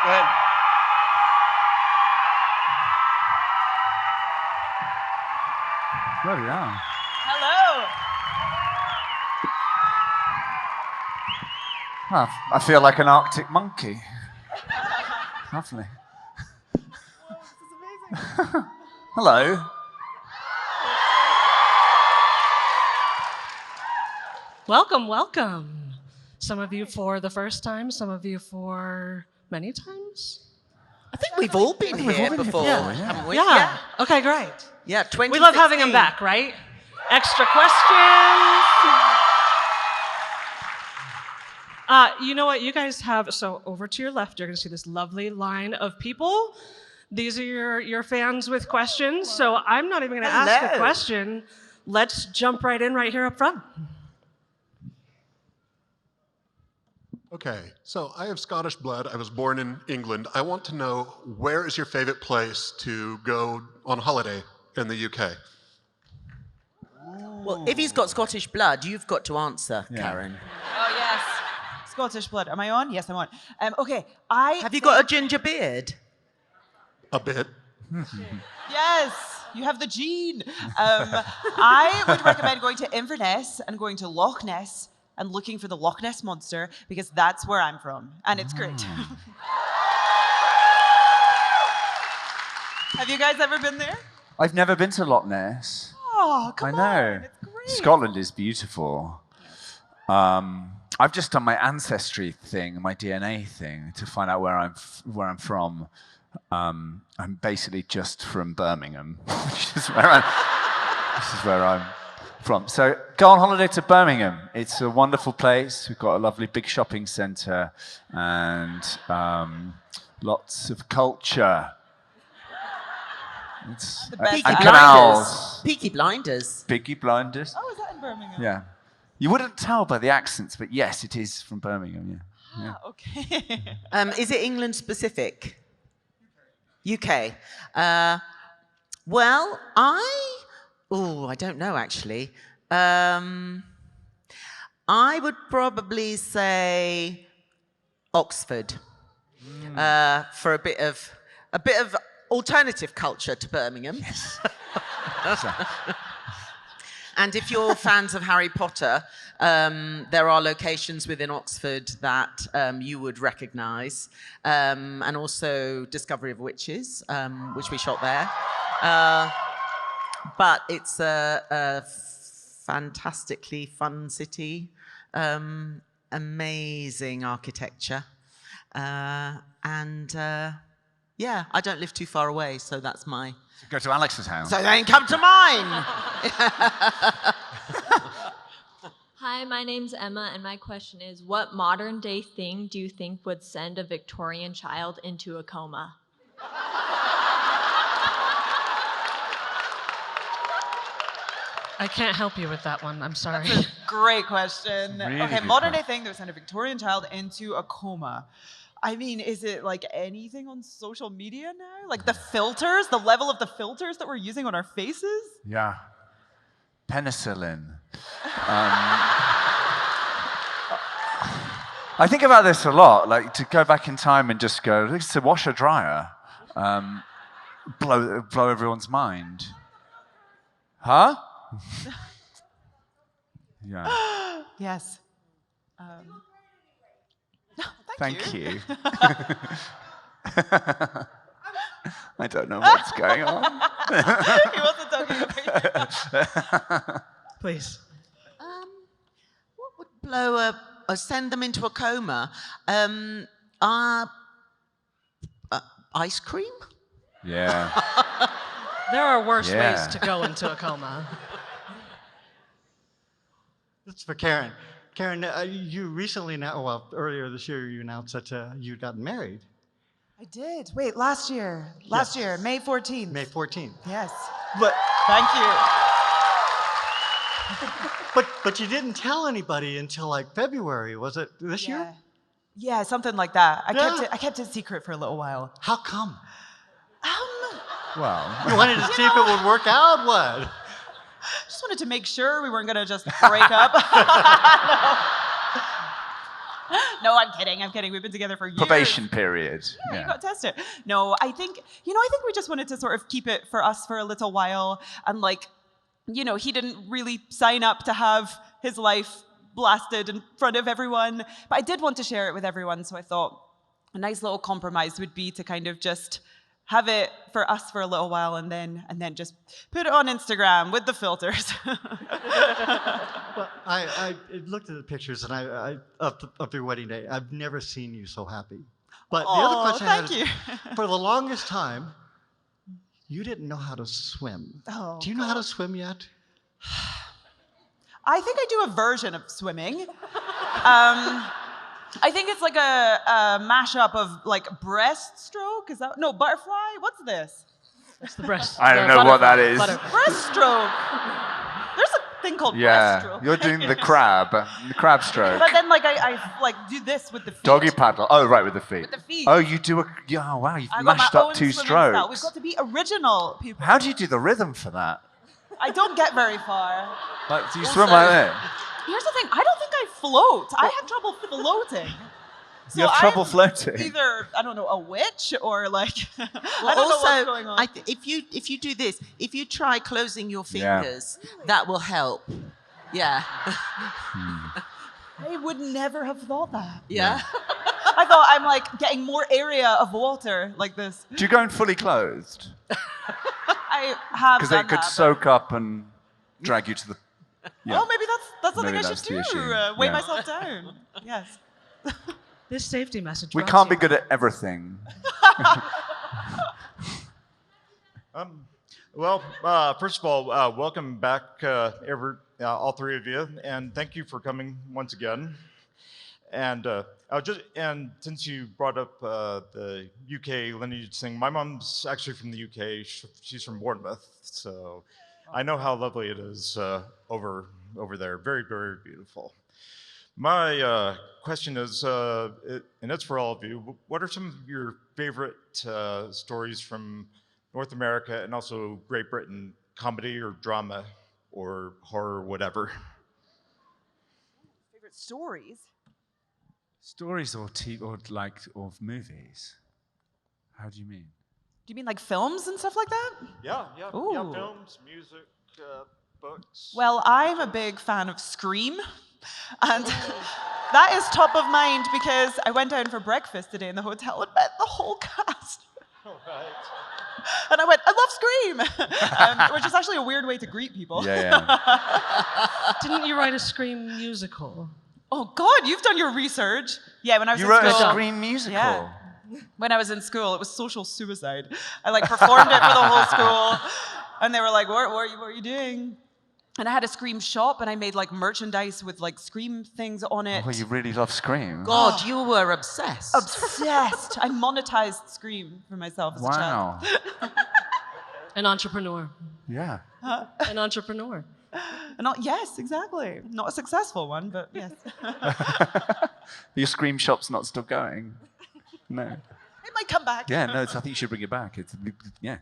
ahead. Bloody hell. Hello. Oh, I feel like an Arctic monkey. Lovely. Whoa, this is amazing. Hello. Welcome, welcome. Some of you for the first time, some of you for many times. I think we've all been here before, haven't we? Yeah. Okay, great. Yeah, 2016. We love having him back, right? Extra questions. You know what? You guys have, so over to your left, you're going to see this lovely line of people. These are your fans with questions. So I'm not even going to ask a question. Let's jump right in right here up front. Okay, so I have Scottish blood. I was born in England. I want to know, where is your favorite place to go on holiday in the UK? Well, if he's got Scottish blood, you've got to answer, Karen. Oh, yes. Scottish blood. Am I on? Yes, I'm on. Okay, Have you got a ginger beard? A bit. Yes, you have the gene. I would recommend going to Inverness and going to Loch Ness and looking for the Loch Ness Monster, because that's where I'm from, and it's great. Have you guys ever been there? I've never been to Loch Ness. Oh, come on. I know. It's great. Scotland is beautiful. I've just done my ancestry thing, my DNA thing, to find out where I'm from. I'm basically just from Birmingham, which is where I'm from. So go on holiday to Birmingham. It's a wonderful place. We've got a lovely big shopping centre and lots of culture. The best and Blinders. canals. Peaky Blinders. Peaky Blinders. Oh, is that in Birmingham? Yeah. You wouldn't tell by the accents, but yes, it is from Birmingham, yeah. Ah, okay. Is it England specific? UK. Well, I don't know actually. I would probably say Oxford for a bit of alternative culture to Birmingham. Yes. And if you're fans of Harry Potter, there are locations within Oxford that you would recognise, and also Discovery of Witches, which we shot there. But it's a fantastically fun city, amazing architecture, and yeah, I don't live too far away, so that's my... Go to Alex's house. So then come to mine! Hi, my name's Emma, and my question is, what modern day thing do you think would send a Victorian child into a coma? I can't help you with that one. I'm sorry. That's a great question. Really Okay, good modern day question. thing that would send a Victorian child into a coma. I mean, is it like anything on social media now? Like the filters, the level of the filters that we're using on our faces? Yeah. Penicillin. I think about this a lot, like to go back in time and just go, it's a washer dryer. Blow everyone's mind. Huh? Yeah. Yes. Thank you. I don't know what's going on. He wasn't talking about you. Please. What would blow send them into a coma? Ice cream? Yeah. There are worse Yeah. ways to go into a coma. That's for Karen. Karen, you recently, earlier this year, you announced that you'd gotten married. I did. Wait, last year. Last year, May 14th. May 14th. Yes. But Thank you. but you didn't tell anybody until like February. Was it this year? Yeah, something like that. Yeah. I kept it secret for a little while. How come? Well, You wanted to see if it would work out. What? Just wanted to make sure we weren't going to just break up. No, I'm kidding. I'm kidding. We've been together for years. Probation period. Yeah, you got to test it. No, I think we just wanted to sort of keep it for us for a little while. And like, he didn't really sign up to have his life blasted in front of everyone. But I did want to share it with everyone. So I thought a nice little compromise would be to kind of just have it for us for a little while and then just put it on Instagram with the filters. Well, I looked at the pictures and of your wedding day. I've never seen you so happy. But the other question I had thank you. is, for the longest time, you didn't know how to swim. Oh, Do you know how to swim yet? I think I do a version of swimming. I think it's like a mashup of like breaststroke. Is that no butterfly? What's this? It's the breast. I don't the know what that butterfly, is. butterfly. Breaststroke. There's a thing called Yeah, breaststroke. you're doing the crab stroke. But then like I like do this with the feet. Doggy paddle. Oh, right, with the feet. With the feet. Oh, you do oh, wow, you've I got mashed my up own 2 swimming style. strokes. We've got to be original, people. How do you do the rhythm for that? I don't get very far. Like, do you Also- swim like that? Here's the thing. I don't think I float. I have trouble floating. So You have trouble I'm floating? Either, I don't know, a witch or like, I Well, don't know also, what's going on. if you do this, if you try closing your Yeah. fingers, that will help. Yeah. I would never have thought that. Yeah. I thought I'm like getting more area of water like this. Do you go in fully clothed? I have Because done it could that, soak up and drag you to the... but- Yeah. Oh, maybe that's something Maybe I that's should the do. issue. Weigh Yeah. myself down. Yes. This safety message. We brought can't to be you. good at everything. Well, first of all, welcome back, all 3 of you, and thank you for coming once again. And and since you brought up the UK lineage thing, my mom's actually from the UK. She's from Bournemouth, so I know how lovely it is over there. Very, very beautiful. My question is, and it's for all of you, what are some of your favorite stories from North America and also Great Britain, comedy or drama or horror, whatever? Favorite stories? Stories or movies? How do you mean? Do you mean like films and stuff like that? Yeah, Ooh. films, music, books. Well, I'm a big fan of Scream. And that is top of mind because I went down for breakfast today in the hotel and met the whole cast. All right. And I went, I love Scream, which is actually a weird way to greet people. Yeah. Didn't you write a Scream musical? Oh God, you've done your research. Yeah, when I was You in wrote a school. Scream musical? Yeah. When I was in school, it was social suicide. I like performed it for the whole school, and they were like, what are you doing? And I had a Scream shop, and I made like merchandise with like Scream things on it. Well, you really love Scream. God, you were obsessed. Obsessed. I monetized Scream for myself as a child. Wow. An entrepreneur. Yeah. An entrepreneur. Yes, exactly. Not a successful one, but yes. Your Scream shop's not still going? No. It might come back. Yeah, no, I think you should bring it back. Yeah.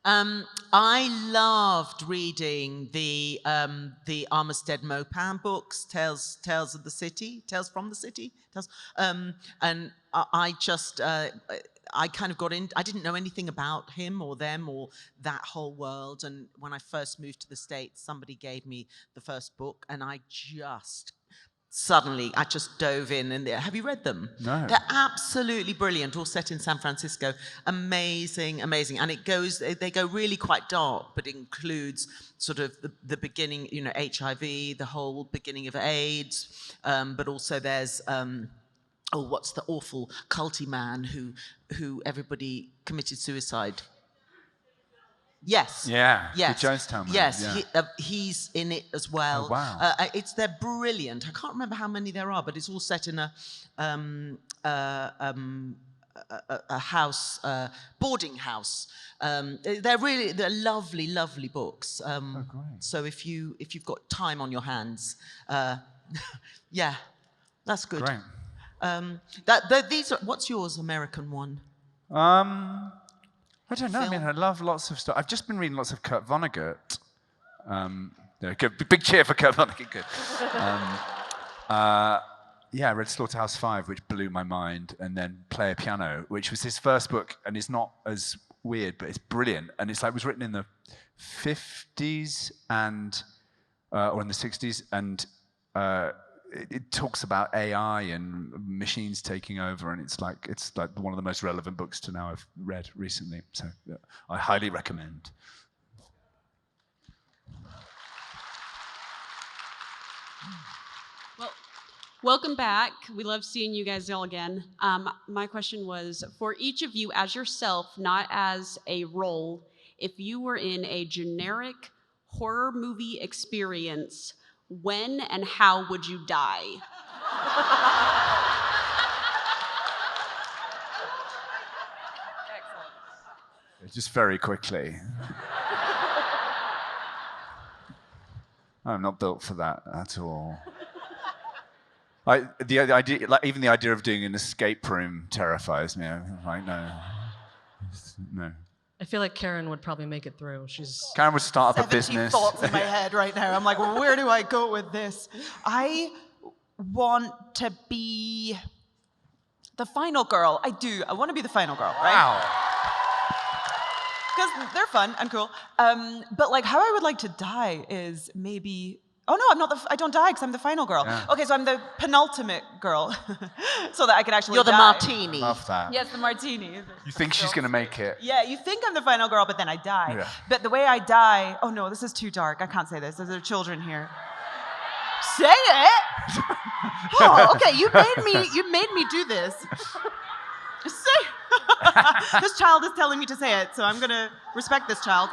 I loved reading the Armistead Maupin books, Tales from the City. And I kind of got in. I didn't know anything about him or them or that whole world. And when I first moved to the States, somebody gave me the first book, and I just dove in. And have you read them? No. They're absolutely brilliant, all set in San Francisco. Amazing. And they go really quite dark, but it includes sort of the beginning, HIV, the whole beginning of AIDS, but also there's, what's the awful culty man who everybody committed suicide? Yes. Yeah. Yes. The Jonestown man. Yes. Yeah. He's in it as well. Oh, wow. They're brilliant. I can't remember how many there are, but it's all set in a house, boarding house. They're lovely, lovely books. Great. So if you've got time on your hands, yeah, that's good. Great. These are, what's yours, American one? I don't know. I mean, I love lots of stuff. I've just been reading lots of Kurt Vonnegut. Good. Big cheer for Kurt Vonnegut. Good. I read Slaughterhouse-Five, which blew my mind, and then Play a Piano, which was his first book, and it's not as weird, but it's brilliant. And it's like it was written in the 50s and or in the 60s, and it talks about AI and machines taking over, and it's like one of the most relevant books to now I've read recently. So I highly recommend. Well, welcome back. We love seeing you guys all again. My question was, for each of you as yourself, not as a role, if you were in a generic horror movie experience, when and how would you die? Just very quickly. I'm not built for that at all. The idea, like even the idea of doing an escape room terrifies me. I'm like, no. I feel like Karen would probably make it through. Karen would start up a 70 business. thoughts in my head right now. I'm like, where do I go with this? I want to be the final girl. I do. I want to be the final girl, right? Wow. Because they're fun and cool. But like, how I would like to die is maybe. Oh no, I'm not. I don't die because I'm the final girl. Yeah. Okay, so I'm the penultimate girl, so that I can actually. You're the die. martini. Love that. Yes, the martini. You think she's going to make it? Yeah, you think I'm the final girl, but then I die. Yeah. But the way I die, oh no, this is too dark. I can't say this. There's children here. Say it. Oh, okay. You made me do this. Say. This child is telling me to say it, so I'm gonna respect this child.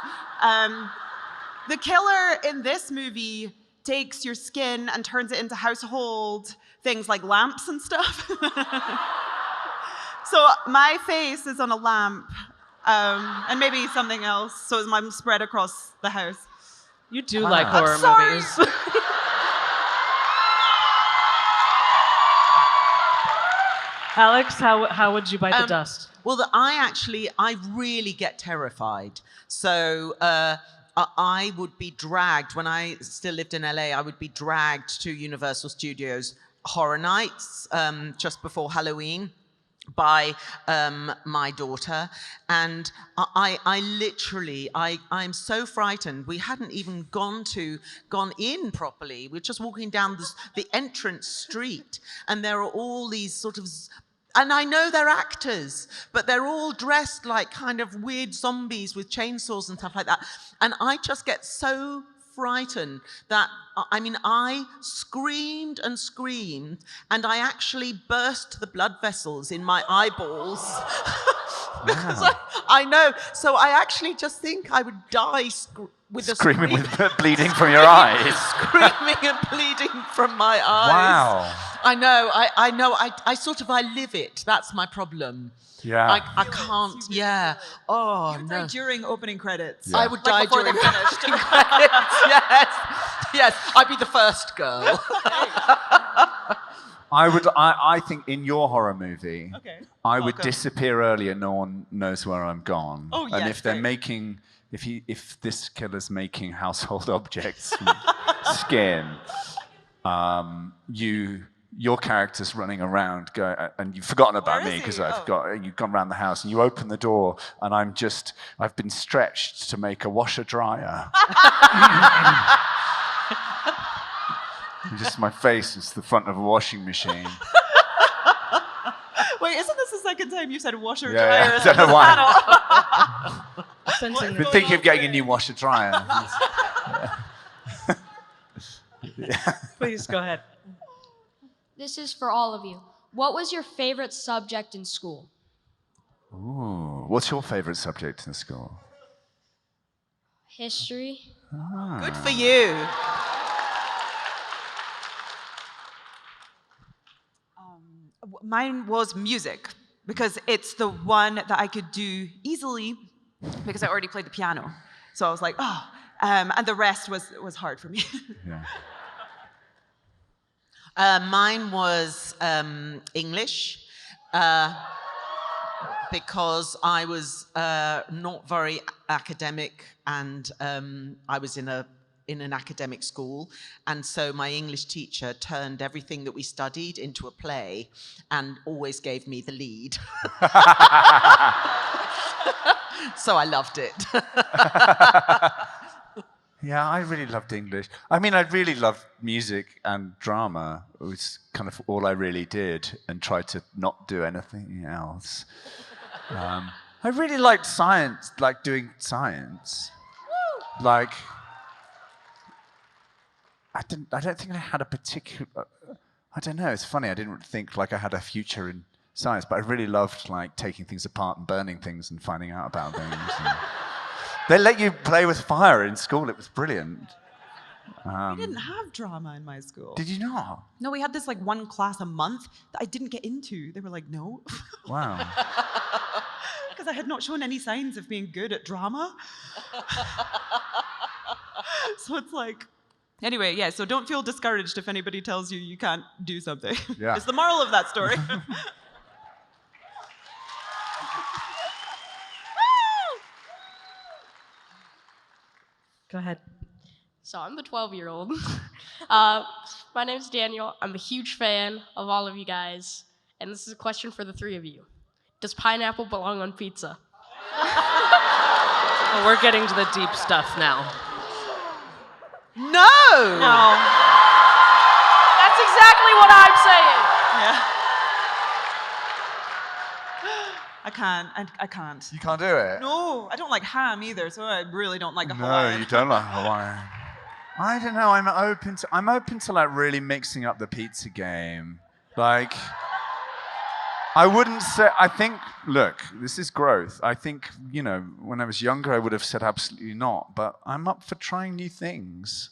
The killer in this movie takes your skin and turns it into household things like lamps and stuff. So my face is on a lamp, and maybe something else, so I'm spread across the house. You do like horror I'm sorry. movies. Alex, how would you bite the dust? Well, I really get terrified. So I would be dragged, when I still lived in LA, I would be dragged to Universal Studios Horror Nights just before Halloween by my daughter. And I'm so frightened. We hadn't even gone in properly. We're just walking down the entrance street, and there are all these sort of, and I know they're actors, but they're all dressed like kind of weird zombies with chainsaws and stuff like that. And I just get so frightened that, I mean, I screamed and screamed, and I actually burst the blood vessels in my eyeballs. Because I know. So I actually just think I would die with Screaming with bleeding from your eyes. Screaming and bleeding from my eyes. Wow. I know. I live it. That's my problem. Yeah. I can't. Yeah. Oh You would no. die during opening credits. I would die before during they finished. credits. Yes. I'd be the first girl. I think in your horror movie, Okay. I would Welcome. disappear early and no one knows where I'm gone. Oh, And yes, if they're great. making, if this killer's making household objects from skin, your character's running around, and you've forgotten about Where me is because he? you've gone around the house and you open the door and I've been stretched to make a washer dryer. Just my face is the front of a washing machine. Wait, isn't this the second time you said washer Yeah, dryer? I don't know why. Sensing I've the been thinking of getting a new washer dryer. Please go ahead. This is for all of you. What was your favorite subject in school? Ooh, what's your favorite subject in school? History. Good for you. Mine was music, because it's the one that I could do easily because I already played the piano. So I was like, oh, and the rest was hard for me. Yeah. Mine was English, because I was not very academic, and I was in a in an academic school, and so my English teacher turned everything that we studied into a play and always gave me the lead. So I loved it. Yeah, I really loved English. I mean, I really loved music and drama. It was kind of all I really did, and tried to not do anything else. I really liked science, like doing science. Like, I don't think I had a particular. I don't know. It's funny. I didn't think like I had a future in science, but I really loved like taking things apart and burning things and finding out about things. They let you play with fire in school. It was brilliant. We didn't have drama in my school. Did you not? No, we had this like one class a month that I didn't get into. They were like, no. Wow. Because I had not shown any signs of being good at drama. So it's like, anyway, yeah, so don't feel discouraged if anybody tells you you can't do something. Yeah. It's the moral of that story. Go ahead. So I'm the 12-year-old. My name's Daniel. I'm a huge fan of all of you guys. And this is a question for the three of you. Does pineapple belong on pizza? Oh, we're getting to the deep stuff now. No! No. That's exactly what I'm saying. Yeah. I can't. I can't. You can't do it? No, I don't like ham either, so I really don't like a No, Hawaiian. you don't like Hawaiian. I don't know. I'm open to like really mixing up the pizza game. Like, I wouldn't say. I think. Look, this is growth. I think when I was younger, I would have said absolutely not. But I'm up for trying new things.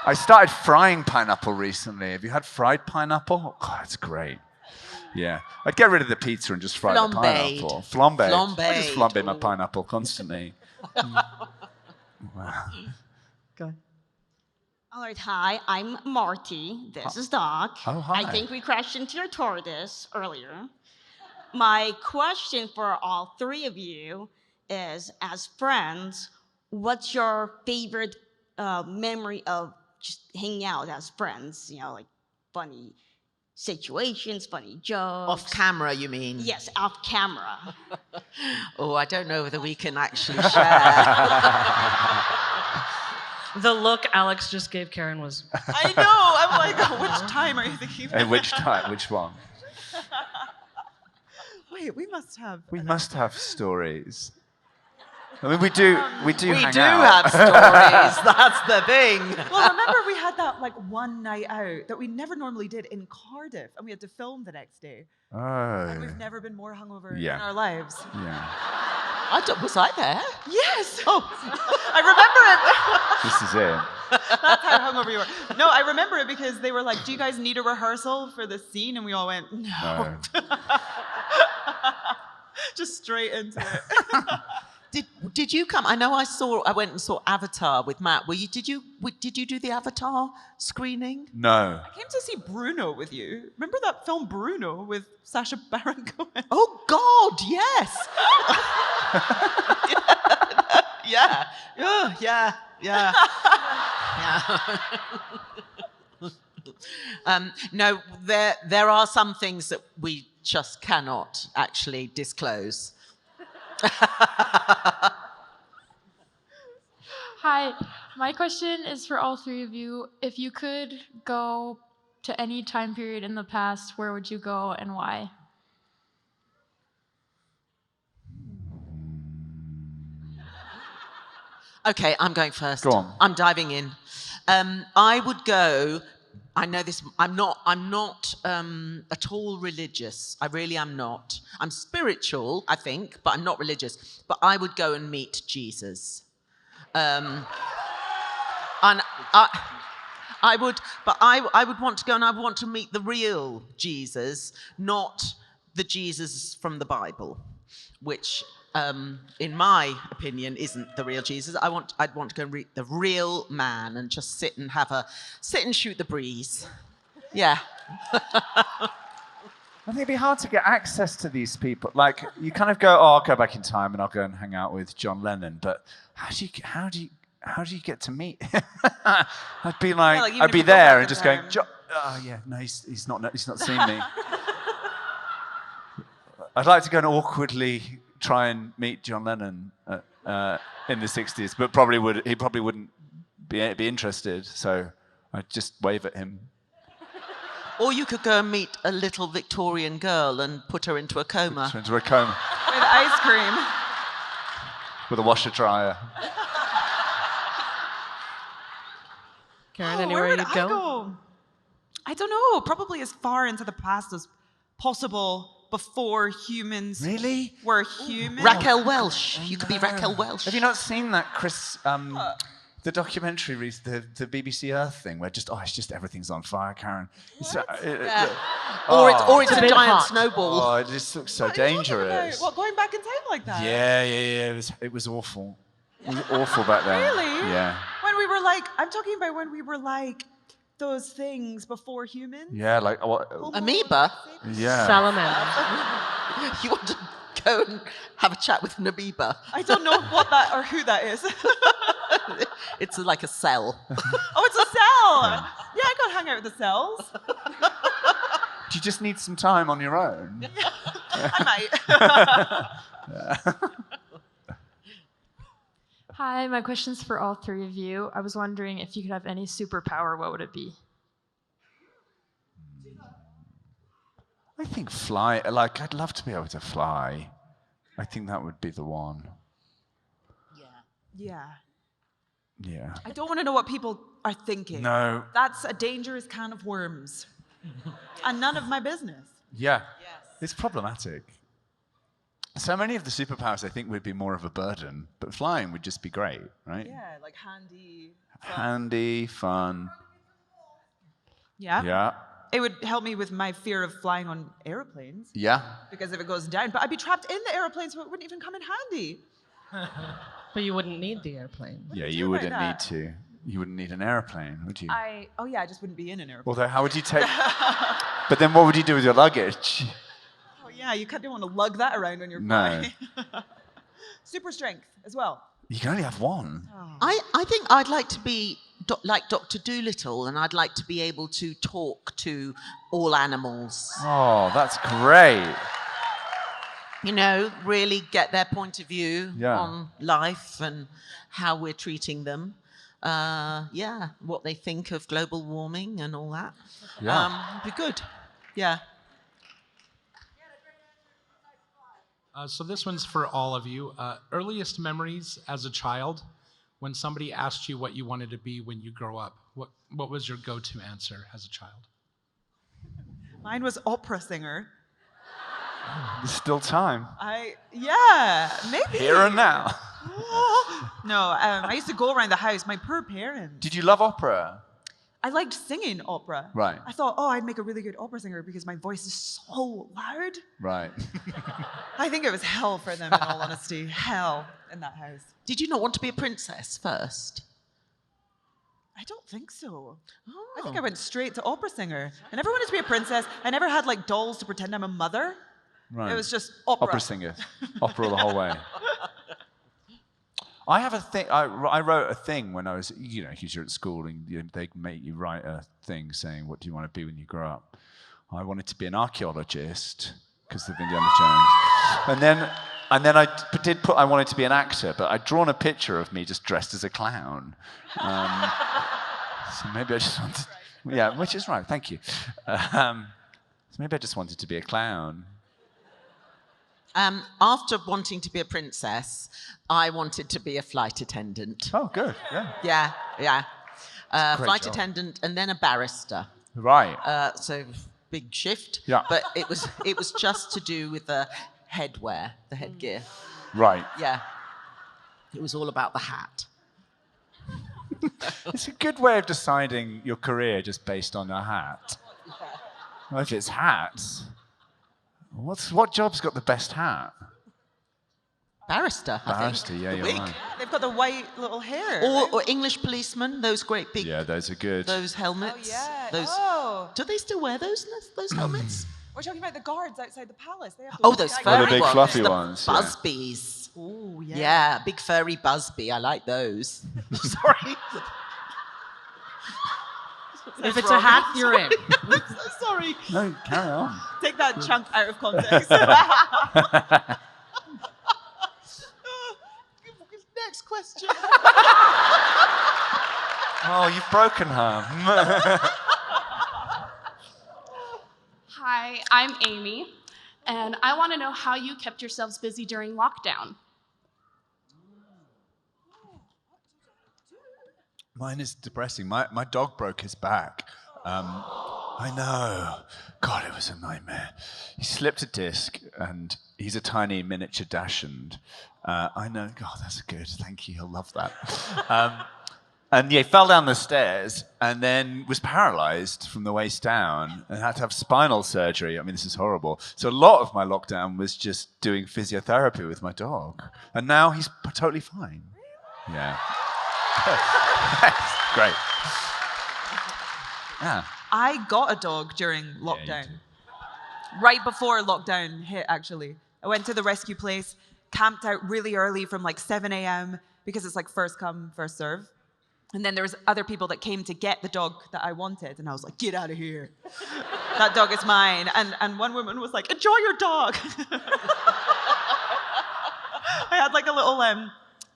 I started frying pineapple recently. Have you had fried pineapple? Oh, it's great. Yeah, I'd get rid of the pizza and just fry the pineapple. Flambé. I just flambe my pineapple constantly. Wow. Go ahead. All right, hi, I'm Marty. This is Doc. Oh, hi. I think we crashed into your TARDIS earlier. My question for all three of you is, as friends, what's your favorite memory of just hanging out as friends? Like funny situations, funny jokes. Off camera, you mean? Yes, off camera. Oh, I don't know whether we can actually share. The look Alex just gave Karen was... I know. I'm like, which time are you thinking about? And which time? Which one? Wait, we must have... We must have stories. I mean, we do hang out. We do have stories. That's the thing. Well, remember we had that like one night out that we never normally did in Cardiff, and we had to film the next day. Oh. And we've never been more hungover in our lives. Yeah. Was I there? Yes. Oh, I remember it. This is it. That's how hungover you were. No, I remember it because they were like, "Do you guys need a rehearsal for the scene?" And we all went, "No." Just straight into it. Did you come? I know I went and saw Avatar with Matt. Did you do the Avatar screening? No. I came to see Bruno with you. Remember that film Bruno with Sacha Baron Cohen? Oh God, yes. Yeah. Oh, yeah. Yeah. Yeah. No, there are some things that we just cannot actually disclose. Hi, my question is for all three of you. If you could go to any time period in the past, where would you go and why? Okay, I'm going first. Go on. I'm diving in. I would go. I know this. I'm not at all religious. I really am not. I'm spiritual, I think, but I'm not religious. But I would go and meet Jesus. And I would want to go and I would want to meet the real Jesus, not the Jesus from the Bible, which, in my opinion, isn't the real Jesus. I'd want to go and meet the real man and just sit and shoot the breeze. Yeah. I think it'd be hard to get access to these people. Like, you kind of go, oh, I'll go back in time and I'll go and hang out with John Lennon. But how do you how do you get to meet him? I'd be like, like, even I'd if be you go back there in and just going, time. oh yeah, no, he's not seen me. I'd like to go and awkwardly try and meet John Lennon in the 60s, but he probably wouldn't be interested, so I'd just wave at him. Or you could go and meet a little Victorian girl and put her into a coma. Into a coma. With ice cream. With a washer dryer. Karen, Where anywhere would you'd I go? go? I don't know. Probably as far into the past as possible before humans Really? were humans. Raquel Welch. You could be Raquel Welch. Have you not seen that, Chris? The documentary, the BBC Earth thing, where it's just everything's on fire, Karen. Or it's a bit giant hot. snowball. Oh, it just looks so dangerous. What, going back in time like that? Yeah. It was awful. It was awful back then. Really? Yeah. When we were like, I'm talking about when we were like those things before humans. Yeah, like what? Amoeba? Yeah. Salamander. You want to go and have a chat with an amoeba? I don't know what that or who that is. It's like a cell. Oh, it's a cell. Yeah, I go hang out with the cells. Do you just need some time on your own? I might. Hi, my question's for all three of you. I was wondering if you could have any superpower, what would it be? I think fly. Like, I'd love to be able to fly. I think that would be the one. Yeah. Yeah. I don't want to know what people are thinking. No. That's a dangerous can of worms. And none of my business. Yeah. It's problematic. So many of the superpowers I think would be more of a burden, but flying would just be great, right? Yeah, like handy. Handy, fun. Yeah. Yeah. It would help me with my fear of flying on airplanes. Yeah. Because if it goes down, but I'd be trapped in the airplane, so it wouldn't even come in handy. But you wouldn't need the airplane. Yeah, do you about wouldn't need that? to. You wouldn't need an airplane, would you? I just wouldn't be in an airplane. Although, how would you take... But then what would you do with your luggage? Oh yeah, you don't want to lug that around on your No. fly. Super strength as well. You can only have one. I think I'd like to be like Dr. Dolittle, and I'd like to be able to talk to all animals. Oh, that's great. You know, really get their point of view Yeah. on life and how we're treating them. What they think of global warming and all that. Yeah. Be good. Yeah. So this one's for all of you. Earliest memories as a child, when somebody asked you what you wanted to be when you grow up, what was your go-to answer as a child? Mine was opera singer. There's still time. Maybe. Here and now. No, I used to go around the house. My poor parents. Did you love opera? I liked singing opera. Right. I thought, I'd make a really good opera singer because my voice is so loud. Right. I think it was hell for them, in all honesty. Hell in that house. Did you not want to be a princess first? I don't think so. I think I went straight to opera singer. I never wanted to be a princess. I never had like dolls to pretend I'm a mother. Right. It was just opera. Opera singer. Opera the whole way. I have a thing. I wrote a thing when I was, because you're at school and they make you write a thing saying, what do you want to be when you grow up? I wanted to be an archaeologist because of Indiana Jones. And then I did put, I wanted to be an actor, but I'd drawn a picture of me just dressed as a clown. So maybe I just wanted, which is right, thank you. So maybe I just wanted to be a clown. After wanting to be a princess, I wanted to be a flight attendant. Oh, good. Yeah. Yeah. Great Flight job. attendant and then a barrister. Right. So big shift. Yeah. But it was just to do with the headwear, the headgear. Right. Yeah. It was all about the hat. It's a good way of deciding your career just based on a hat. Well, if it's hats, what job's got the best hat? Barrister, I think. Barrister, yeah, The you're wig. right. They've got the white little hair. Or English policemen, those great big, Yeah, those are good. those helmets. Oh, yeah. Do they still wear those helmets? We're talking about the guards outside the palace. They have Those Oh, the furry big ones, fluffy the ones, yeah. Busbies. Oh, Yeah, big furry Busby. I like those. Sorry. If it's a hat, you're in. Sorry. No, carry on. Take that chunk out of context. Next question. Oh, you've broken her. Hi, I'm Amy, and I want to know how you kept yourselves busy during lockdown. Mine is depressing. My dog broke his back. I know. God, it was a nightmare. He slipped a disc, and he's a tiny miniature dachshund. I know. God, that's good. Thank you. He'll love that. And yeah, he fell down the stairs and then was paralyzed from the waist down and had to have spinal surgery. I mean, this is horrible. So a lot of my lockdown was just doing physiotherapy with my dog. And now he's totally fine. Yeah. Great. Yeah. I got a dog during lockdown. Right before lockdown hit, actually. I went to the rescue place, camped out really early from like 7 a.m. because it's like first come, first serve. And then there was other people that came to get the dog that I wanted. And I was like, get out of here. That dog is mine. And one woman was like, enjoy your dog. I had like a little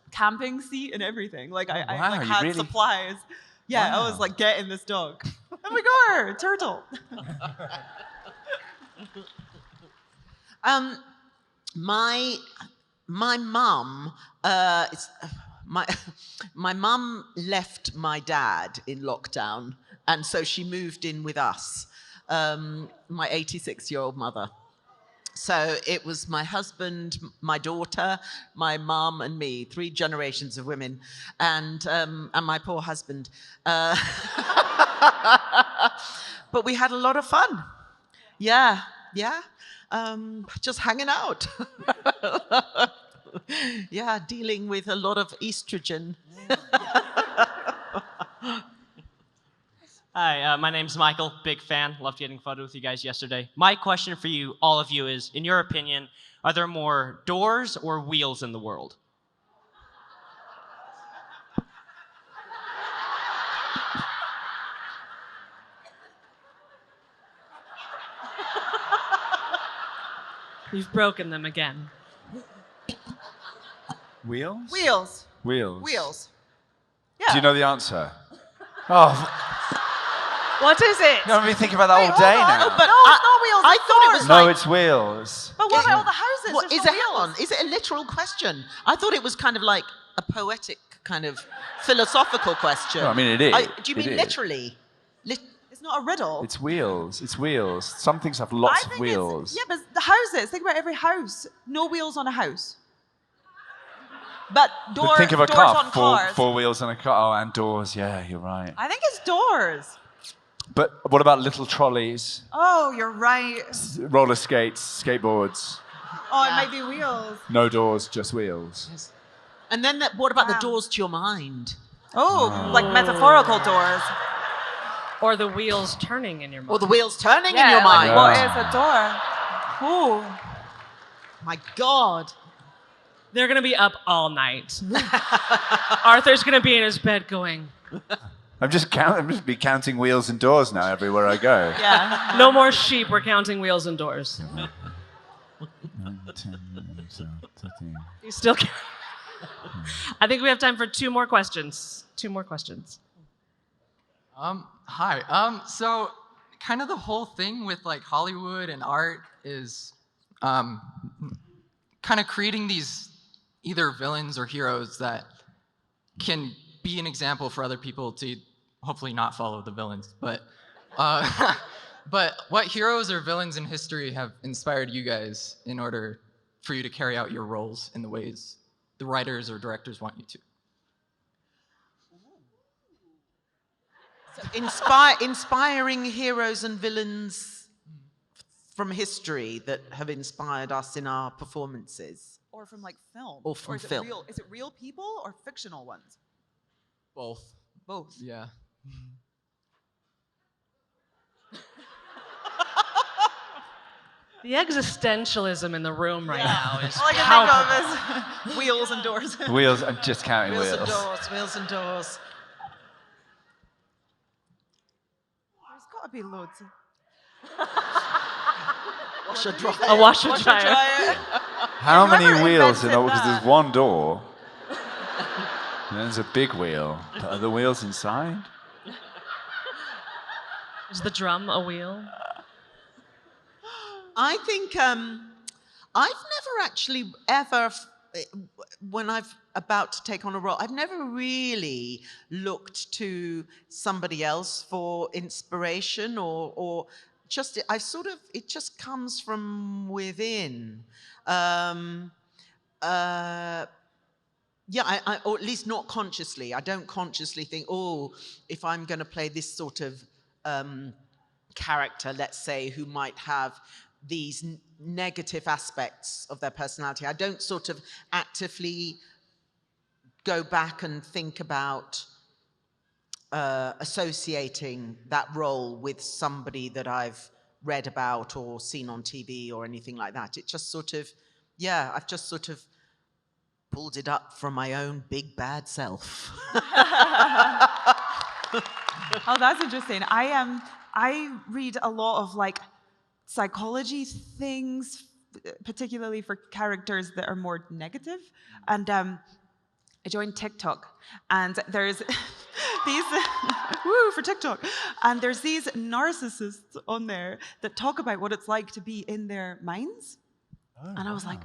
camping seat and everything. Like I like, had really... supplies. Yeah, Wow. I was like getting this dog. Oh my God, turtle. My mum, my mum left my dad in lockdown, and so she moved in with us, my 86-year-old mother. So it was my husband, my daughter, my mum, and me, 3 generations of women, and my poor husband. But we had a lot of fun. Yeah. Just hanging out. Yeah, dealing with a lot of estrogen. Hi, my name's Michael, big fan. Loved getting a photo with you guys yesterday. My question for you, all of you, is, in your opinion, are there more doors or wheels in the world? You've broken them again. Wheels? Wheels. Wheels. Wheels. Yeah. Do you know the answer? Oh, what is it? no, I've been thinking about that all day now. But no, it's not wheels. I thought it was No, like... it's wheels. But what about all the houses? What, There's is no it, hang wheels. on, is it a literal question? I thought it was kind of like a poetic kind of philosophical question. No, I mean, it is. Do you mean It is. literally? It's not a riddle. It's wheels. It's wheels. Some things have lots of wheels. Yeah, but the houses. Think about every house. No wheels on a house. But But think of a doors car. on cars. Four wheels on a car. Oh, and doors. Yeah, you're right. I think it's doors. But what about little trolleys, Oh, you're right. roller skates, skateboards? Oh, it might be wheels. No doors, just wheels. Yes. And then what about the doors to your mind? Oh, like metaphorical doors. Or the wheels turning in your mind. Or the wheels turning in Yeah, your like, mind? what is a door? Ooh. My God. They're going to be up all night. Arthur's going to be in his bed going, I'm just be counting wheels and doors now everywhere I go. Yeah. no more sheep, we're counting wheels and doors. 9, 10, 11, 12, 13. You still can't. I think we have time for 2 more questions. 2 more questions. Hi. So kind of the whole thing with like Hollywood and art is kind of creating these either villains or heroes that can be an example for other people to hopefully not follow the villains. But but what heroes or villains in history have inspired you guys in order for you to carry out your roles in the ways the writers or directors want you to? Inspiring heroes and villains from history that have inspired us in our performances. Or from like film. Or from is it film. Is it real people or fictional ones? Both. Both. Yeah. The existentialism in the room right now is All I can palpable. think of is wheels and doors. Wheels, I'm just counting Wheels wheels. and doors, wheels and doors. There's got to be loads. Washer dryer. A washer dryer. How many Whoever wheels in invented because that. there's one door. And there's a big wheel. Are the wheels inside? Is the drum a wheel? I think I've never actually ever, when I've about to take on a role, I've never really looked to somebody else for inspiration or just, I sort of, it just comes from within. Yeah, or at least not consciously. I don't consciously think, oh, if I'm going to play this sort of character, let's say, who might have these negative aspects of their personality, I don't sort of actively go back and think about associating that role with somebody that I've read about or seen on TV or anything like that. It just sort of, yeah, I've just sort of pulled it up from my own big bad self. Oh, that's interesting. I read a lot of like psychology things, particularly for characters that are more negative. And I joined TikTok, and there's these woo for TikTok, and there's these narcissists on there that talk about what it's like to be in their minds. And I was like,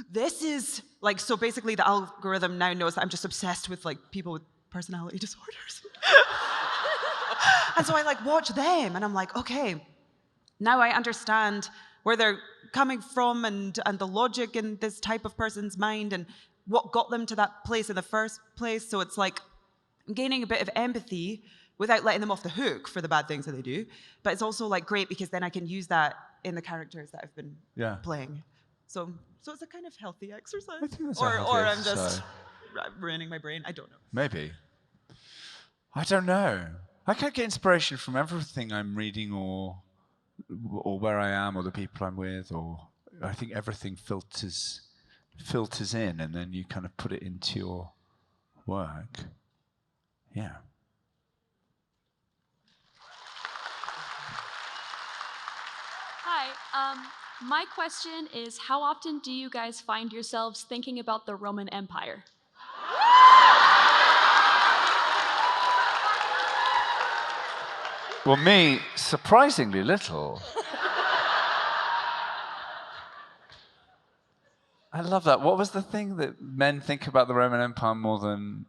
this is like, so basically the algorithm now knows that I'm just obsessed with like people with personality disorders. And so I like watch them and I'm like, okay, now I understand where they're coming from and the logic in this type of person's mind and what got them to that place in the first place. So it's like I'm gaining a bit of empathy without letting them off the hook for the bad things that they do. But it's also like great because then I can use that in the characters that I've been playing. So it's a kind of healthy exercise. I think that's or a healthy I'm just exercise. ruining my brain. I don't know. Maybe. I don't know. I can't get inspiration from everything I'm reading or where I am or the people I'm with, or I think everything filters in and then you kind of put it into your work. Yeah. Hi. My question is, how often do you guys find yourselves thinking about the Roman Empire? Well, me, surprisingly little. I love that. What was the thing that men think about the Roman Empire more than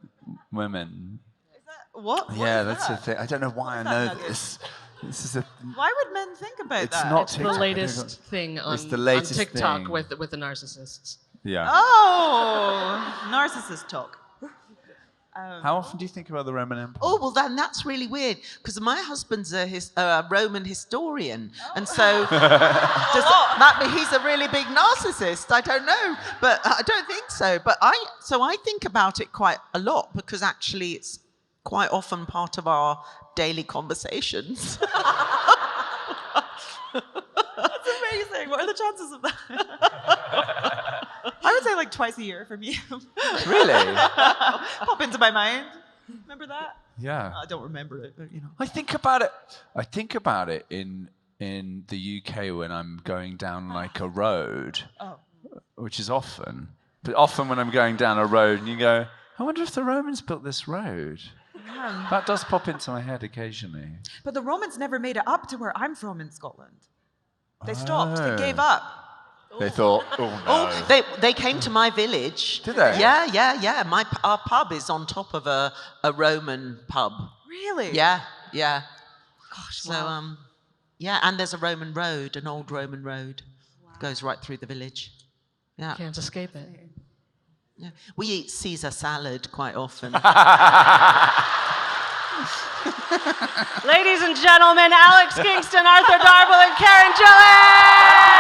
women? What? Yeah, that's the thing. I don't know why I know this. This is a. Why would men think about It's that? not It's the TikTok. latest thing on, It's the latest on TikTok thing. with the narcissists. Yeah. Oh, narcissist talk. How often do you think about the Roman Empire? Oh, well, then that's really weird, because my husband's a Roman historian, and so does that mean he's a really big narcissist? I don't know, but I don't think so. But I think about it quite a lot, because actually it's quite often part of our daily conversations. That's amazing. What are the chances of that? I would say like twice a year for me. Really? Pop into my mind. Remember that? Yeah. I don't remember it, but you know. I think about it in the UK when I'm going down like a road, which is often. But often when I'm going down a road and you go, I wonder if the Romans built this road. Yeah. That does pop into my head occasionally. But the Romans never made it up to where I'm from in Scotland. They stopped. They gave up. They thought, oh no. Oh, they came to my village. Did they? Yeah. Our pub is on top of a Roman pub. Really? Yeah. Gosh, So, wow. yeah, and there's a Roman road, an old Roman road. Goes right through the village. Yeah. Can't escape it. Yeah. We eat Caesar salad quite often. Ladies and gentlemen, Alex Kingston, Arthur Darvill, and Karen Gillan!